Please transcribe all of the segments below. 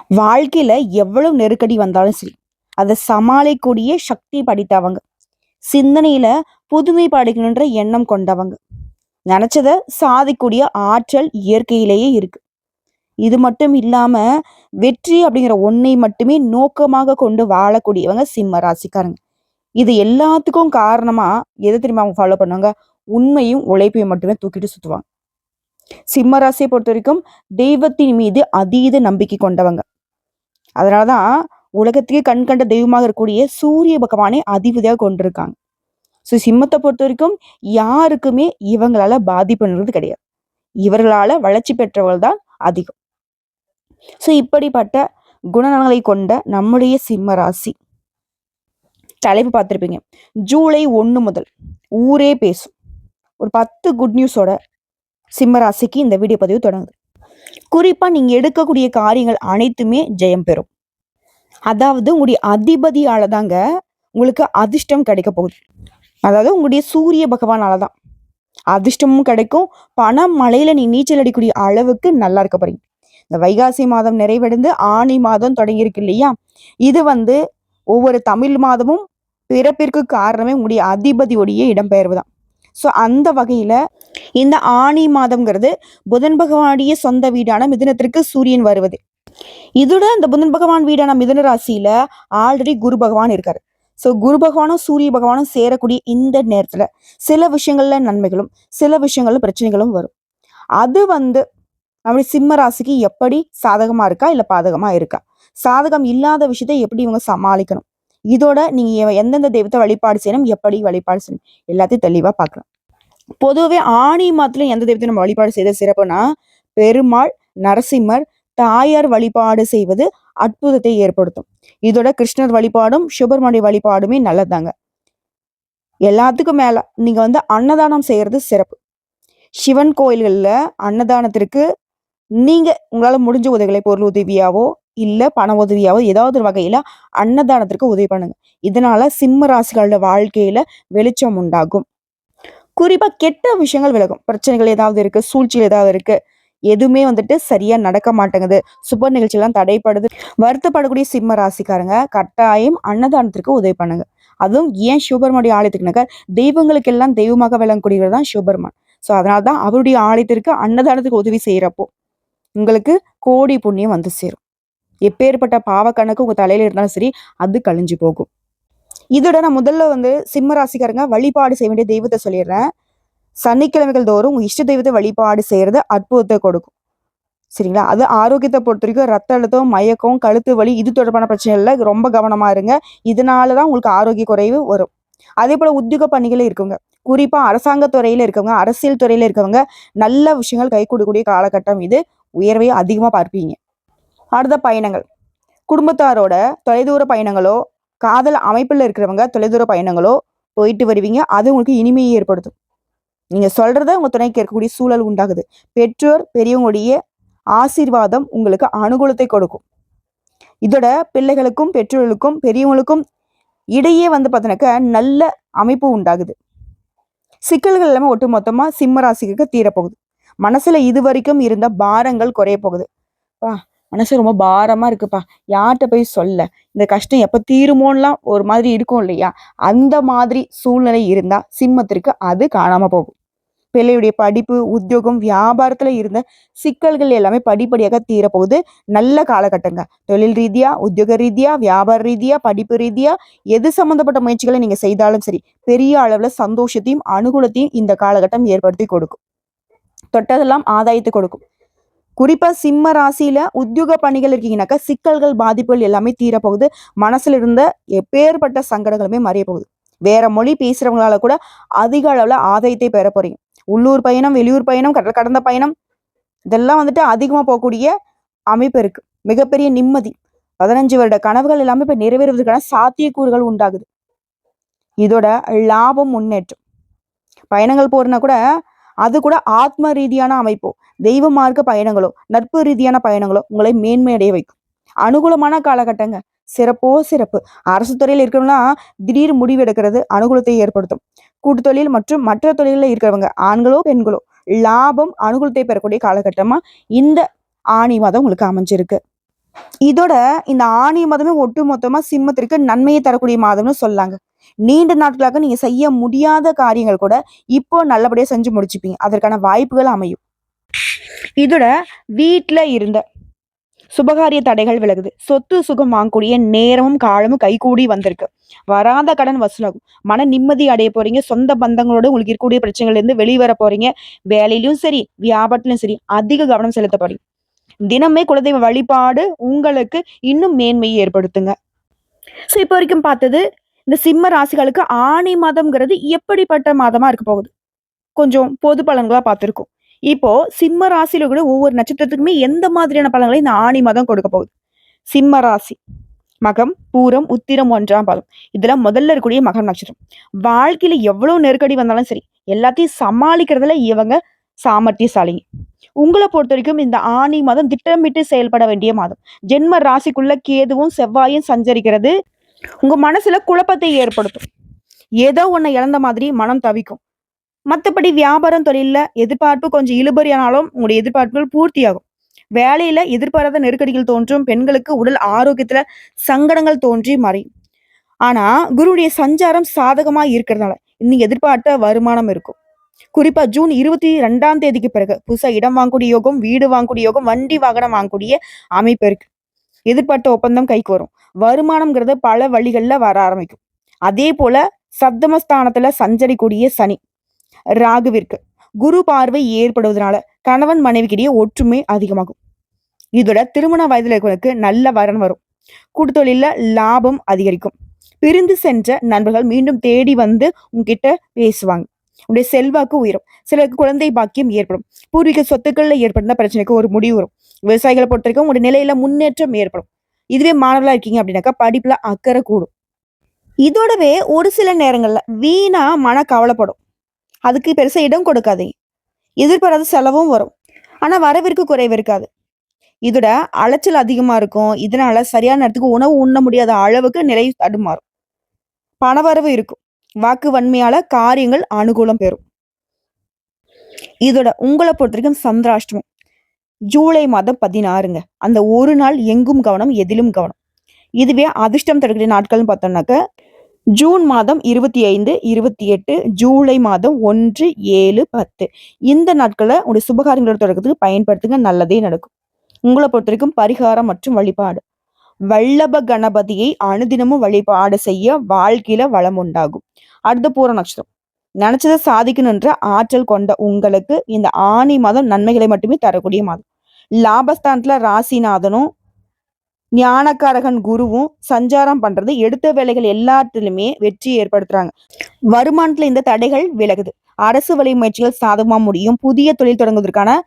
வாழ்க்கையில எவ்வளவு நெருக்கடி வந்தாலும் சரி, அதை சமாளிக்கக்கூடிய சக்தி படைத்தவங்க. சிந்தனையில புதுமை படைக்கணுன்ற எண்ணம் கொண்டவங்க. நினைச்சத சாதிக்கூடிய ஆற்றல் இயற்கையிலேயே இருக்கு. இது மட்டும் இல்லாம வெற்றி அப்படிங்கிற ஒன்னை மட்டுமே நோக்கமாக கொண்டு வாழக்கூடியவங்க சிம்ம ராசிக்காரங்க. இது எல்லாத்துக்கும் காரணமா எது தெரியுமா அவங்க ஃபாலோ பண்ணுவாங்க? உண்மையும் உழைப்பையும் மட்டுமே தூக்கிட்டு சுத்துவாங்க. சிம்ம ராசியை பொறுத்த வரைக்கும் தெய்வத்தின் மீது அதீத நம்பிக்கை கொண்டவங்க. அதனாலதான் உலகத்துக்கே கண் கண்ட தெய்வமாக இருக்கக்கூடிய சூரிய பகவானை அதிபதியாக கொண்டிருக்காங்க. ஸோ சிம்மத்தை பொறுத்த வரைக்கும் யாருக்குமே இவங்களால பாதிப்புன்றது கிடையாது. இவர்களால வளர்ச்சி பெற்றவர்கள் தான் அதிகம். ஸோ இப்படிப்பட்ட குணநலங்களை கொண்ட நம்முடைய சிம்ம ராசி தலைப்பு பார்த்திருப்பீங்க. ஜூலை 1 முதல் ஊரே பேசும். ஒரு 10 குட் நியூஸோட சிம்ம ராசிக்கு இந்த வீடியோ பதிவு தொடங்குது. குறிப்பா நீங்க எடுக்கக்கூடிய காரியங்கள் அனைத்துமே ஜெயம் பெறும். அதாவது உங்களுடைய அதிபதியால தாங்க உங்களுக்கு அதிர்ஷ்டம் கிடைக்க போகுது. அதாவது உங்களுடைய சூரிய பகவானால தான் அதிர்ஷ்டமும் கிடைக்கும். பணம் மழையில நீ நீச்சல் அடிக்கூடிய அளவுக்கு நல்லா இருக்க போறீங்க. இந்த வைகாசி மாதம் நிறைவடைந்து ஆனி மாதம் தொடங்கியிருக்கு இல்லையா? இது ஒவ்வொரு தமிழ் மாதமும் பிறப்பிற்கு காரணமே உங்களுடைய அதிபதியுடைய இடம்பெயர்வு தான். ஸோ அந்த வகையில இந்த ஆனி மாதம்ங்கிறது புதன் பகவானுடைய சொந்த வீடான மிதுனத்திற்கு சூரியன் வருவது. இதோட இந்த புதன் பகவான் வீடான மிதுன ராசியில ஆல்ரெடி குரு பகவான் இருக்காரு. ஸோ குரு பகவானும் சூரிய பகவானும் சேரக்கூடிய இந்த நேரத்துல சில விஷயங்கள்ல நன்மைகளும் சில விஷயங்கள்ல பிரச்சனைகளும் வரும். அது நம்முடைய சிம்ம ராசிக்கு எப்படி சாதகமா இருக்கா இல்ல பாதகமா இருக்கா, சாதகம் இல்லாத விஷயத்தை எப்படி இவங்க சமாளிக்கணும், இதோட நீங்க எந்தெந்த தெய்வத்தை வழிபாடு செய்யணும், எப்படி வழிபாடு செய்யணும், எல்லாத்தையும் தெளிவா பார்க்கலாம். பொதுவே ஆணி மாதத்துல எந்த தெய்வத்தை நம்ம வழிபாடு செய்த சிறப்புனா பெருமாள், நரசிம்மர், தாயார் வழிபாடு செய்வது அற்புதத்தை ஏற்படுத்தும். இதோட கிருஷ்ணர் வழிபாடும் சுப்பிரமணிய வழிபாடுமே நல்லதாங்க. எல்லாத்துக்கும் மேல நீங்க அன்னதானம் செய்யறது சிறப்பு. சிவன் கோயில்கள்ல அன்னதானத்திற்கு நீங்க உங்களால முடிஞ்ச உதவிகளை பொருள் உதவியாவோ இல்ல பண உதவியாவோ ஏதாவது ஒரு வகையில அன்னதானத்திற்கு உதவி பண்ணுங்க. இதனால சிம்ம ராசிகளோட வாழ்க்கையில வெளிச்சம் உண்டாகும். குறிப்பா கெட்ட விஷயங்கள் விலகும். பிரச்சனைகள் ஏதாவது இருக்கு, சூழ்ச்சிகள் ஏதாவது இருக்கு, எதுவுமே சரியா நடக்க மாட்டேங்குது, சுப நிகழ்ச்சி எல்லாம் தடைப்படுது, வருத்தப்படக்கூடிய சிம்ம ராசிக்காரங்க கட்டாயம் அன்னதானத்திற்கு உதவி பண்ணுங்க. அதுவும் ஏன் சிவபெருமானுடைய ஆலயத்துக்குனாக்க தெய்வங்களுக்கு எல்லாம் தெய்வமாக விளங்கக்கூடியவர் தான் சிவபெருமான். ஸோ அதனால்தான் அவருடைய ஆலயத்திற்கு அன்னதானத்துக்கு உதவி செய்யறப்போ உங்களுக்கு கோடி புண்ணியம் சேரும். எப்பேற்பட்ட பாவ கணக்கு உங்க தலையில இருந்தாலும் சரி, அது கழிஞ்சு போகும். இதோட நான் முதல்ல சிம்ம ராசிக்காரங்க வழிபாடு செய்ய வேண்டிய தெய்வத்தை சொல்லிடுறேன். சனிக்கிழமைகள் தோறும் உங்க இஷ்ட தெய்வத்தை வழிபாடு செய்யறது அற்புதத்தை கொடுக்கும். சரிங்களா? அது ஆரோக்கியத்தை பொறுத்த வரைக்கும் ரத்த அழுத்தம், மயக்கம், கழுத்து வலி இது தொடர்பான பிரச்சனைகள்ல ரொம்ப கவனமா இருங்க. இதனாலதான் உங்களுக்கு ஆரோக்கிய குறைவு வரும். அதே போல உத்தியோக பணிகளே இருக்கவங்க, குறிப்பா அரசாங்க துறையில இருக்கவங்க, அரசியல் துறையில இருக்கவங்க நல்ல விஷயங்கள் கை கொடுக்கக்கூடிய காலகட்டம் இது. உயர்வை அதிகமா பார்ப்பீங்க. அடுத்த பயணங்கள், குடும்பத்தாரோட தொலைதூர பயணங்களோ, காதல் அமைப்புல இருக்கிறவங்க தொலைதூர பயணங்களோ போயிட்டு வருவீங்க. அது உங்களுக்கு இனிமையை ஏற்படுத்தும். நீங்க சொல்றத உங்க துணைக்கு இருக்கக்கூடிய சூழல் உண்டாகுது. பெற்றோர் பெரியவங்களுடைய ஆசீர்வாதம் உங்களுக்கு அனுகூலத்தை கொடுக்கும். இதோட பிள்ளைகளுக்கும் பெற்றோர்களுக்கும் பெரியவங்களுக்கும் இடையே பார்த்தீங்கன்னாக்க நல்ல அமைப்பு உண்டாகுது. சிக்கல்கள் எல்லாமே ஒட்டு மொத்தமா சிம்ம ராசிக்கு தீரப்போகுது. மனசுல இது வரைக்கும் இருந்த பாரங்கள் குறைய போகுது. மனசு ரொம்ப பாரமா இருக்குப்பா, யார்கிட்ட போய் சொல்ல, இந்த கஷ்டம் எப்ப தீருமோன்னுலாம் ஒரு மாதிரி இருக்கும் இல்லையா? அந்த மாதிரி சூழ்நிலை இருந்தா சிம்மத்திற்கு அது காணாம போகும். பிள்ளையுடைய படிப்பு, உத்தியோகம், வியாபாரத்துல இருந்த சிக்கல்கள் எல்லாமே படிப்படியாக தீரப்போகுது. நல்ல காலகட்டங்க. தொழில் ரீதியா, உத்தியோக ரீதியா, வியாபார ரீதியா, படிப்பு ரீதியா எது சம்பந்தப்பட்ட முயற்சிகளை நீங்க செய்தாலும் சரி, பெரிய அளவுல சந்தோஷத்தையும் அனுகூலத்தையும் இந்த காலகட்டம் ஏற்படுத்தி கொடுக்கும். தொட்டதெல்லாம் ஆதாயத்தை கொடுக்கும். குறிப்பா சிம்ம ராசியில உத்தியோக பணிகள் இருக்கீங்கன்னாக்கா சிக்கல்கள், பாதிப்புகள் எல்லாமே தீரப்போகுது. மனசுல இருந்த எப்பேற்பட்ட சங்கடங்களுமே மறைய போகுது. வேற மொழி பேசுறவங்களால கூட அதிக அளவுல ஆதாயத்தை பெற போறீங்க. உள்ளூர் பயணம், வெளியூர் பயணம், கடல் கடந்த பயணம் இதெல்லாம் அதிகமா போகக்கூடிய அமைப்பு இருக்கு. மிகப்பெரிய நிம்மதி. 15 வருட கனவுகள் எல்லாமே இப்ப நிறைவேறுவதற்கான சாத்தியக்கூறுகள் உண்டாகுது. இதோட லாபம், முன்னேற்றம். பயணங்கள் போறனா கூட அது கூட ஆத்ம ரீதியான அமைப்போ, தெய்வ மார்க்க பயணங்களோ, நட்பு ரீதியான பயணங்களோ உங்களை மேன்மையடைய வைக்கும். அனுகூலமான காலகட்டங்க. சிறப்போ சிறப்பு. அரசு துறையில் இருக்கிறவங்கன்னா திடீர் முடிவு எடுக்கிறது அனுகூலத்தை ஏற்படுத்தும். கூட்டு தொழில் மற்றும் மற்ற தொழிலில் இருக்கிறவங்க ஆண்களோ பெண்களோ லாபம், அனுகூலத்தை பெறக்கூடிய காலகட்டமா இந்த ஆணி மாதம் உங்களுக்கு அமைஞ்சிருக்கு. இதோட இந்த ஆணி மாதமே ஒட்டு மொத்தமா சிம்மத்திற்கு நன்மையை தரக்கூடிய மாதம்னு சொல்லாங்க. நீண்ட நாட்களாக நீங்க செய்ய முடியாத காரியங்கள் கூட இப்போ நல்லபடியா செஞ்சு முடிச்சுப்பீங்க. அதற்கான வாய்ப்புகள் அமையும். இதோட வீட்ல இருந்த சுபகாரிய தடைகள் விலகுது. சொத்து சுகம் வாங்கக்கூடிய நேரமும் காலமும் கைகூடி வந்திருக்கு. வராத கடன் வசூலாகும். மன நிம்மதி அடைய போறீங்க. சொந்த பந்தங்களோட உங்களுக்கு இருக்கக்கூடிய பிரச்சனைகள்ல இருந்து வெளிவர போறீங்க. வேலையிலும் சரி, வியாபாரத்திலும் சரி அதிக கவனம் செலுத்த போறீங்க. தினமே குலதெய்வ வழிபாடு உங்களுக்கு இன்னும் மேன்மையை ஏற்படுத்துங்க. ஸோ இப்போ வரைக்கும் பார்த்தது இந்த சிம்ம ராசிகளுக்கு ஆணி மாதம்ங்கிறது எப்படிப்பட்ட மாதமா இருக்க போகுது? கொஞ்சம் பொது பலன்களா பார்த்திருக்கோம். இப்போ சிம்ம ராசியில கூட ஒவ்வொரு நட்சத்திரத்துக்குமே எந்த மாதிரியான பலன்களை இந்த ஆணி மாதம் கொடுக்க போகுது? சிம்ம ராசி மகம், பூரம், உத்திரம் 1ஆம் பாதம். இதுல முதல்ல இருக்கக்கூடிய மகம் நட்சத்திரம். வாழ்க்கையில எவ்வளவு நெருக்கடி வந்தாலும் சரி, எல்லாத்தையும் சமாளிக்கிறதுல இவங்க சாமர்த்தியசாலிங்க. உங்கள பொறுத்தவரைக்கும் இந்த ஆனி மாதம் திட்டமிட்டு செயல்பட வேண்டிய மாதம். ஜென்ம ராசிக்குள்ள கேதுவும், செவ்வாயும் சஞ்சரிக்கிறது உங்க மனசுல குழப்பத்தை ஏற்படுத்தும். ஏதோ ஒண்ண இழந்த மாதிரி மனம் தவிக்கும். மத்தபடி வியாபாரம், தொழில்ல எதிர்பார்ப்பு கொஞ்சம் இழுபறியானாலும் உங்களுடைய எதிர்பார்ப்புகள் பூர்த்தியாகும். வேலையில எதிர்பாராத நெருக்கடிகள் தோன்றும். பெண்களுக்கு உடல் ஆரோக்கியத்துல சங்கடங்கள் தோன்றி மறையும். ஆனா குருவுடைய சஞ்சாரம் சாதகமா இருக்கிறதுனால நீங்க எதிர்பார்த்த வருமானம் இருக்கும். குறிப்பா ஜூன் 22ஆம் தேதிக்கு பிறகு புதுசா இடம் வாங்கக்கூடிய யோகம், வீடு வாங்கக்கூடிய யோகம், வண்டி வாகனம் வாங்கக்கூடிய அமைப்பு இருக்கு. எதிர்பார்த்த ஒப்பந்தம் கைக்கு வரும். வருமானம்ங்கிறது பல வழிகள்ல வர ஆரம்பிக்கும். அதே போல சப்தமஸ்தானத்துல சஞ்சரிக்கூடிய சனி ராகுவிற்கு குரு பார்வை ஏற்படுவதனால கணவன் மனைவிக்கிடையே ஒற்றுமை அதிகமாகும். இதோட திருமண வயதுல இருக்கிறவங்களுக்கு நல்ல வரன் வரும். கூட்டுத்தொழில லாபம் அதிகரிக்கும். பிரிந்து சென்ற நண்பர்கள் மீண்டும் தேடி வந்து உங்ககிட்ட பேசுவாங்க. உடைய செல்வாக்கு உயரும். சிலருக்கு குழந்தை பாக்கியம் ஏற்படும். பூர்வீக சொத்துக்கள்ல ஏற்படுத்த பிரச்சனைக்கு ஒரு முடிவு வரும். விவசாயிகளை பொறுத்த வரைக்கும் உங்களுடைய நிலையில முன்னேற்றம் ஏற்படும். இதுவே மாணவர்களா இருக்கீங்க அப்படின்னாக்கா படிப்புல அக்கறை கூடும். இதோடவே ஒரு சில நேரங்கள்ல வீணா மன கவலைப்படும். அதுக்கு பெருசா இடம் கொடுக்காதீங்க. எதிர்பாராத செலவும் வரும். ஆனா வரவிற்கு குறைவு இருக்காது. இதோட அலைச்சல் அதிகமா இருக்கும். இதனால சரியான நேரத்துக்கு உணவு உண்ண முடியாத அளவுக்கு நிலை தடுமாறும். பணவரவு இருக்கும். வாக்கு வன்மையால காரியங்கள் அனுகூலம் பெறும். இதோட உங்களை பொறுத்த வரைக்கும் சந்திராஷ்டமம் ஜூலை மாதம் 16ங்க. அந்த ஒரு நாள் எங்கும் கவனம், எதிலும் கவனம். இதுவே அதிர்ஷ்டம் தரக்கூடிய நாட்கள்னு பார்த்தோம்னாக்க ஜூன் மாதம் 25, 28, ஜூலை மாதம் 1, 7, 10 இந்த நாட்களை உங்களுடைய சுபகாரியங்களோட தொடக்கத்துக்கு பயன்படுத்துங்க. நல்லதே நடக்கும். உங்களை பொறுத்த வரைக்கும் பரிகாரம் மற்றும் வழிபாடு. வல்லப கணபதியை அனுதினமும் வழிபாடு செய்ய வாழ்க்கையில வளம் உண்டாகும். அடுத்த பூர நட்சத்திரம். நினைச்சதை சாதிக்கணுன்ற ஆற்றல் கொண்ட உங்களுக்கு இந்த ஆணி மாதம் நன்மைகளை மட்டுமே தரக்கூடிய மாதம். லாபஸ்தானத்துல ராசிநாதனும் ஞானக்காரகன் குருவும் சஞ்சாரம் பண்றது எடுத்த வேலைகள் எல்லாத்திலுமே வெற்றி ஏற்படுத்துறாங்க. வருமானத்துல இந்த தடைகள் விலகுது. அரசு வழி முயற்சிகள் சாதகமா முடியும். புதிய தொழில் தொடங்குவதற்கான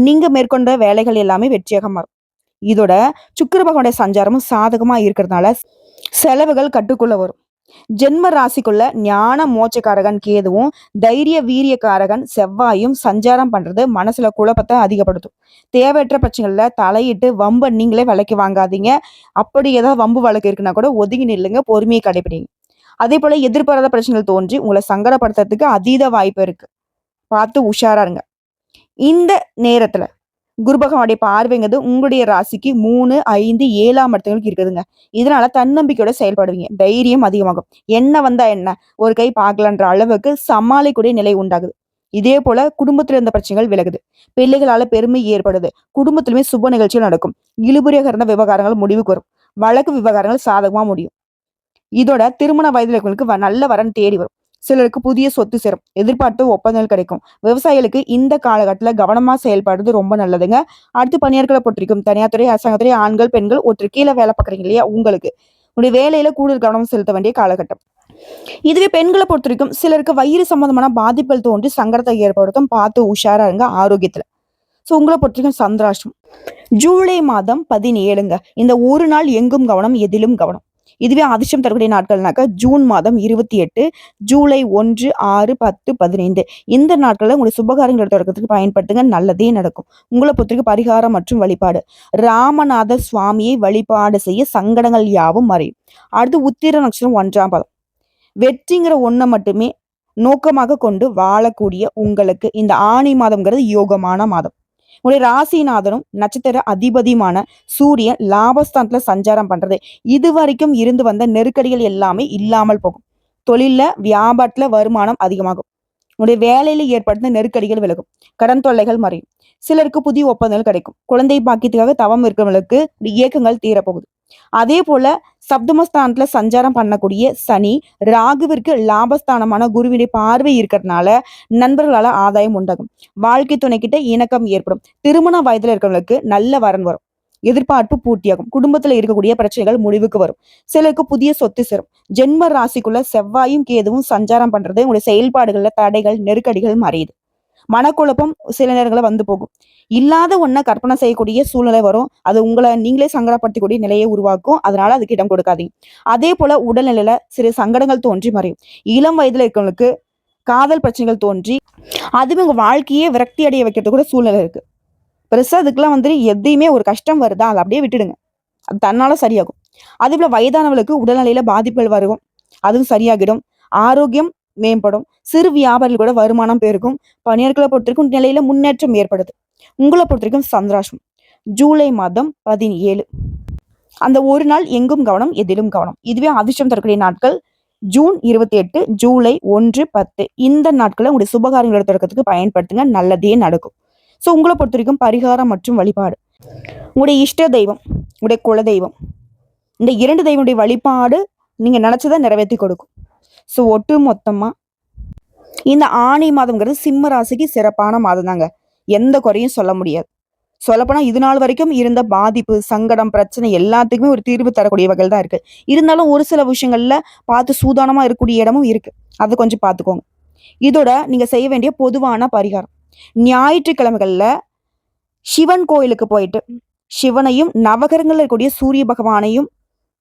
நீங்க மேற்கொண்ட வேலைகள் எல்லாமே வெற்றியாக மாறும். இதோட சுக்கிர பகவானுடைய சஞ்சாரமும் சாதகமா இருக்கிறதுனால செலவுகள் கட்டுக்குள்ள வரும். ஜென்ம ராசிக்குள்ள ஞான மோட்சக்காரகன் கேதுவும் தைரிய வீரியக்காரகன் செவ்வாயும் சஞ்சாரம் பண்றது மனசுல குழப்பத்தை அதிகப்படுத்தும். தேவையற்ற பிரச்சனைகள்ல தலையிட்டு வம்ப நீங்களே விலைக்கு வாங்காதீங்க. அப்படி ஏதாவது வம்பு வழக்கு இருக்குன்னா கூட ஒதுங்கி நில்லுங்க. பொறுமையை கடைபிடிங்க. அதே போல எதிர்பாராத பிரச்சனைகள் தோன்றி உங்களை சங்கடப்படுத்துறதுக்கு அதீத வாய்ப்பு இருக்கு. பார்த்து உஷாரா இருங்க. இந்த நேரத்துல குரு பகவானுடைய பார்வைங்கிறது உங்களுடைய ராசிக்கு 3, 5, 7ஆம் இடத்துங்களுக்கு இருக்குதுங்க. இதனால தன்னம்பிக்கையோட செயல்படுவீங்க. தைரியம் அதிகமாகும். என்ன வந்தா என்ன, ஒரு கை பார்க்கலான்ற அளவுக்கு சமாளிக்கூடிய நிலை உண்டாகுது. இதே போல குடும்பத்துல இருந்த பிரச்சனைகள் விலகுது. பிள்ளைகளால பெருமை ஏற்படுது. குடும்பத்திலுமே சுப நிகழ்ச்சிகள் நடக்கும். இழுபறியாக இருந்த விவகாரங்கள் முடிவுக்கு வரும். வழக்கு விவகாரங்கள் சாதகமா முடியும். இதோட திருமண வயதுல இருக்கவங்களுக்கு நல்ல வரன் தேடி வரும். சிலருக்கு புதிய சொத்து சேரும். எதிர்பார்த்து ஒப்பந்தங்கள் கிடைக்கும். விவசாயிகளுக்கு இந்த காலகட்டத்துல கவனமா செயல்படுறது ரொம்ப நல்லதுங்க. அடுத்து பணியாட்களை பொறுத்திருக்கும் தனியார் துறை, அரசாங்கத்துறை, ஆண்கள், பெண்கள் ஒருத்தர் கீழே வேலை பார்க்குறீங்க இல்லையா, உங்களுக்கு உங்களுடைய வேலையில கூடுதல் கவனம் செலுத்த வேண்டிய காலகட்டம். இதுவே பெண்களை பொறுத்திருக்கும் சிலருக்கு வயிறு சம்பந்தமான பாதிப்புகள் தோன்றி சங்கடத்தை ஏற்படுத்தும். பார்த்து உஷாரா இருங்க ஆரோக்கியத்துல. ஸோ உங்களை பொறுத்திருக்கும் சந்திராஷ்டம் ஜூலை மாதம் 17ங்க. இந்த ஒரு நாள் எங்கும் கவனம், எதிலும் கவனம். இதுவே அதிர்ஷ்டம் தரக்கூடிய நாட்கள்னாக்க ஜூன் மாதம் 28, ஜூலை 1, 6, 10, 15 இந்த நாட்களில் உங்களுடைய சுபகாரியங்களோட தொடக்கத்துக்கு பயன்படுத்துங்க. நல்லதே நடக்கும். உங்களை பொறுத்தவரைக்கும் பரிகாரம் மற்றும் வழிபாடு. ராமநாத சுவாமியை வழிபாடு செய்ய சங்கடங்கள் யாவும் மறையும். அடுத்து உத்திர நட்சத்திரம் 1ஆம் பாதம். வெற்றிங்கிற ஒன்றை மட்டுமே நோக்கமாக கொண்டு வாழக்கூடிய உங்களுக்கு இந்த ஆணி மாதம்ங்கிறது யோகமான மாதம். உங்களுடைய ராசிநாதனும் நட்சத்திர அதிபதியுமான சூரியன் லாபஸ்தானத்துல சஞ்சாரம் பண்றது இது வரைக்கும் இருந்து வந்த நெருக்கடிகள் எல்லாமே இல்லாமல் போகும். தொழில்ல வியாபாரத்துல வருமானம் அதிகமாகும். உங்களுடைய வேலையில ஏற்படுத்த நெருக்கடிகள் விலகும். கடன் தொல்லைகள் மறையும். சிலருக்கு புதிய ஒப்பந்தங்கள் கிடைக்கும். குழந்தை பாக்கியத்துக்காக தவம் இருக்கிறவங்களுக்கு இயக்கங்கள் தீரப்போகுது. அதே போல சப்தமஸ்தானத்துல சஞ்சாரம் பண்ணக்கூடிய சனி ராகுவிற்கு லாபஸ்தானமான குருவினுடைய பார்வை இருக்கிறதுனால நண்பர்களால ஆதாயம் உண்டாகும். வாழ்க்கை துணை கிட்ட இணக்கம் ஏற்படும். திருமண வயதுல இருக்கிறவங்களுக்கு நல்ல வரன் வரும். எதிர்பார்ப்பு பூர்த்தியாகும். குடும்பத்துல இருக்கக்கூடிய பிரச்சனைகள் முடிவுக்கு வரும். சிலருக்கு புதிய சொத்து சேரும். ஜென்ம ராசிக்குள்ள செவ்வாயும் கேதுவும் சஞ்சாரம் பண்றது உங்களுடைய செயல்பாடுகள்ல தடைகள் நெருக்கடிகள் மறையுது. மனக்குழப்பம் சில நேரங்களில் வந்து போகும். இல்லாத ஒன்ன கற்பனை செய்யக்கூடிய சூழ்நிலை வரும். அது உங்களை நீங்களே சங்கடப்படுத்தக்கூடிய நிலையை உருவாக்கும். அதனால அதுக்கு இடம் கொடுக்காதீங்க. அதே போல உடல்நிலையில சிறு சங்கடங்கள் தோன்றி மறையும். இளம் வயதுல இருக்கிறவங்களுக்கு காதல் பிரச்சனைகள் தோன்றி அதுவும் உங்க வாழ்க்கையே விரக்தி அடைய வைக்கிறது கூட சூழ்நிலை இருக்கு. பெருசா அதுக்கெல்லாம் எதையுமே ஒரு கஷ்டம் வருதா அதை அப்படியே விட்டுடுங்க. அது தன்னால சரியாகும். அதே போல வயதானவர்களுக்கு உடல்நிலையில பாதிப்புகள் வரும். அதுவும் சரியாகிடும். ஆரோக்கியம் மேம்படும். சிறு வியாபாரிகள் கூட வருமானம் பெருகும். பணியாளர்களை பொறுத்தவரைக்கும் நிலையில முன்னேற்றம் ஏற்படுது. உங்களை பொறுத்தவரைக்கும் சந்திராஷ்டம் ஜூலை மாதம் 17. அந்த ஒரு நாள் எங்கும் கவனம் எதிலும் கவனம். இதுவே அதிர்ஷ்டம் தரக்கூடிய நாட்கள் ஜூன் 28, ஜூலை 1, 10 இந்த நாட்களை உங்களுடைய சுபகாரியங்களோட தொடக்கத்துக்கு பயன்படுத்துங்க. நல்லதே நடக்கும். ஸோ உங்களை பொறுத்த வரைக்கும் பரிகாரம் மற்றும் வழிபாடு உங்களுடைய இஷ்ட தெய்வம் உங்களுடைய குல தெய்வம் இந்த 2 தெய்வனுடைய வழிபாடு நீங்க நினைச்சதை நிறைவேற்றி கொடுக்கும். ஸோ ஒட்டு மொத்தமா இந்த ஆணி மாதம்ங்கிறது சிம்ம ராசிக்கு சிறப்பான மாதம் தாங்க. எந்த குறையும் சொல்ல முடியாது. சொல்லப்போனா இது நாள் வரைக்கும் இருந்த பாதிப்பு சங்கடம் பிரச்சனை எல்லாத்துக்குமே ஒரு தீர்வு தரக்கூடிய வகையில் தான் இருக்கு. இருந்தாலும் ஒரு சில விஷயங்கள்ல பார்த்து சூதானமா இருக்கக்கூடிய இடமும் இருக்கு. அதை கொஞ்சம் பார்த்துக்கோங்க. இதோட நீங்க செய்ய வேண்டிய பொதுவான பரிகாரம் ஞாயிற்றுக்கிழமைகள்ல சிவன் கோயிலுக்கு போயிட்டு சிவனையும் நவகிரகங்கள்ல இருக்கக்கூடிய சூரிய பகவானையும்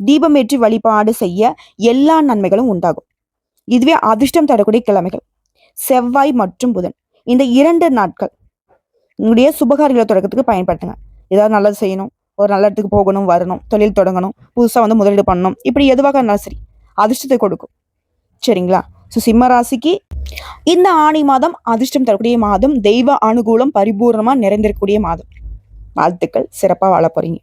தீபமேற்றி வழிபாடு செய்ய எல்லா நன்மைகளும் உண்டாகும். இதுவே அதிர்ஷ்டம் தரக்கூடிய கிழமைகள் செவ்வாய் மற்றும் புதன். இந்த 2 நாட்கள் உங்களுடைய சுபகாரியங்களை தொடக்கத்துக்கு பயன்படுத்துங்க. ஏதாவது நல்லது செய்யணும், ஒரு நல்ல இடத்துக்கு போகணும், வரணும், தொழில் தொடங்கணும், புதுசா முதலீடு பண்ணணும், இப்படி எதுவாக இருந்தாலும் சரி அதிர்ஷ்டத்தை கொடுக்கும். சரிங்களா? ஸோ சிம்ம ராசிக்கு இந்த ஆணி மாதம் அதிர்ஷ்டம் தரக்கூடிய மாதம். தெய்வ அனுகூலம் பரிபூர்ணமா நிறைந்திருக்கக்கூடிய மாதம். வாழ்த்துக்கள். சிறப்பா வாழ போறீங்க.